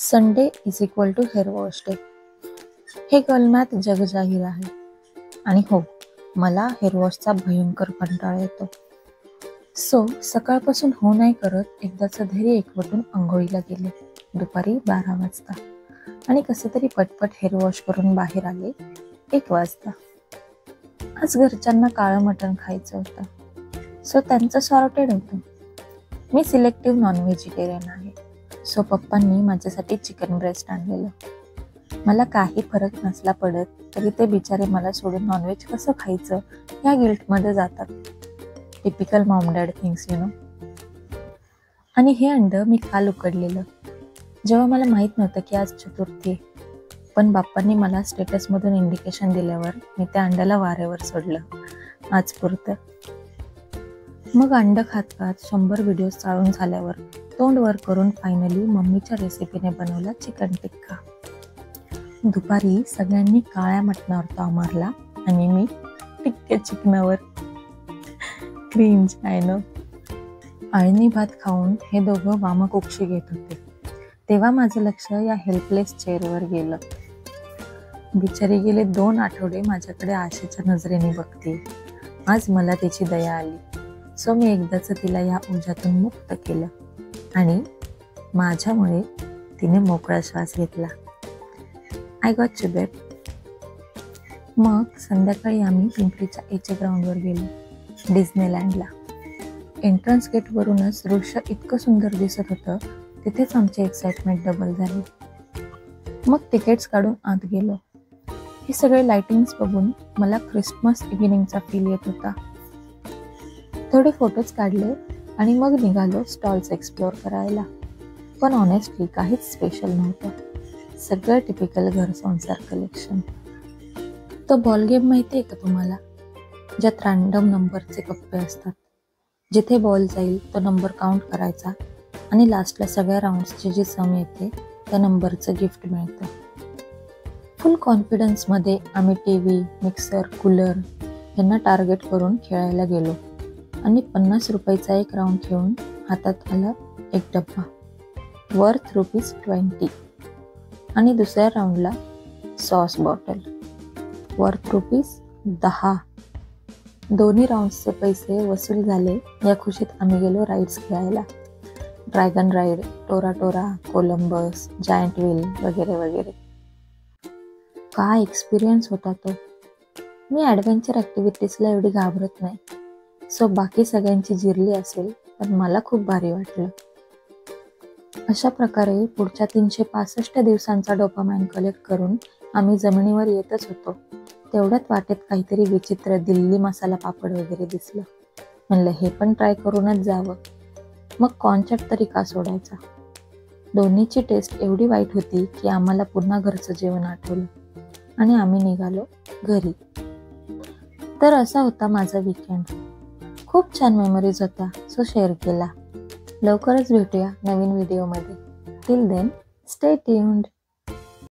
Sunday is equal to hair wash day. हे गलमॅथ जगजाहीर आहे. आणि हो, मला हेअर वॉशचा भयंकर कंटाळा येतो. सो सकाळपासून हो नाही करत एकदाचं धैर्य एकवटून आंघोळीला गेले दुपारी 12 वाजता. आणि कसे तरी पटपट हेअर वॉश करून बाहेर आले 1 वाजता. आज घरच्यांना काळं मटण खायचं होतं. सो त्यांचं सॉर्टेड होतं. मी सिलेक्टिव्ह नॉन व्हेजिटेरियन आहे. सो पप्पांनी माझ्यासाठी चिकन ब्रेस्ट आणलेलं. मला काही फरक नसला पडत तरी ते बिचारे मला सोडून नॉनव्हेज कसं खायचं या गिल्टमध्ये जातात. Typical Maugham dad things you know. आणि हे अंड मी काल उकडलेलं, जेव्हा मला माहीत नव्हतं की आज चतुर्थी आहे. पण बाप्पांनी मला स्टेटसमधून इंडिकेशन दिल्यावर मी त्या अंड्याला वाऱ्यावर सोडलं आज पुरतं. मग अंड खात खात 100 व्हिडिओज चाळून झाल्यावर तोंड वर करून फायनली मम्मीच्या रेसिपीने बनवला चिकन टिक्का. दुपारी सगळ्यांनी काळ्या मटणावर ताव मारला आणि मी टिक्क्या चिकनावर. Cringe I know. आळणी भात खाऊन हे दोघं वामकुक्षी घेत होते तेव्हा माझं लक्ष या हेल्पलेस चेअरवर गेलं. बिचारी गेले 2 आठवडे माझ्याकडे आशेच्या नजरेने बघते. आज मला तिची दया आली. सो मी एकदाच तिला या ओझ्यातून मुक्त केलं आणि माझ्यामुळे तिने मोकळा श्वास घेतला. आय गॉट यू बेब. मग संध्याकाळी आम्ही पिंपरीच्या एचे ग्राउंडवर गेलो डिझनीलँडला. एंट्रन्स गेटवरूनच दृश्य इतकं सुंदर दिसत होतं, तिथेच आमची एक्साइटमेंट डबल झाली. मग तिकीट्स काढून आत गेलो. हे सगळे लाइटिंग्स बघून मला ख्रिसमस इव्हिनिंगचा फील येत होता. थोडे फोटोज काढले आणि मग निघालो स्टॉल्स एक्सप्लोअर करायला. पण ऑनेस्टली काहीच स्पेशल नव्हतं. सगळं टिपिकल घर संसार कलेक्शन. तो बॉल गेम माहिती आहे का तुम्हाला, ज्यात रॅन्डम नंबरचे कप्पे असतात. जिथे बॉल जाईल तो नंबर काउंट करायचा आणि लास्टला सगळ्या राऊंड्सची जी सम येते त्या नंबरचं गिफ्ट मिळतं. फुल कॉन्फिडन्समध्ये आम्ही TV, मिक्सर, कूलर यांना टार्गेट करून खेळायला गेलो आणि 50 रुपयाचा एक राऊंड खेळून हातात आला एक डब्बा वर्थ ₹20 आणि दुसऱ्या राऊंडला सॉस बॉटल वर्थ ₹10. दोन्ही राऊंड्सचे पैसे वसूल झाले. या खुशीत आम्ही गेलो राईड्स खेळायला. Dragon ride, Tora Tora, Columbus, giant wheel वगैरे वगैरे. काय एक्सपिरियन्स होता तो. मी ॲडव्हेंचर ॲक्टिव्हिटीजला एवढी घाबरत नाही. सो बाकी सगळ्यांची जिरली असेल पण मला खूप भारी वाटलं. अशा प्रकारे पुढच्या 365 दिवसांचा डोपामाइन कलेक्ट करून आम्ही जमिनीवर येतच होतो. तेवढ्यात वाटेत काहीतरी विचित्र दिल्ली मसाला पापड वगैरे दिसलं. म्हणलं हे पण ट्राय करूनच जावं. मग कॉर्नचट तरी का सोडायचा. दोन्हीची टेस्ट एवढी वाईट होती की आम्हाला पुन्हा घरचं जेवण आठवलं आणि आम्ही निघालो घरी. तर असा होता माझा वीकेंड. खूप छान मेमरीज होता, सो शेअर केला. लवकरच भेटूया नवीन व्हिडिओमध्ये. Till then stay tuned.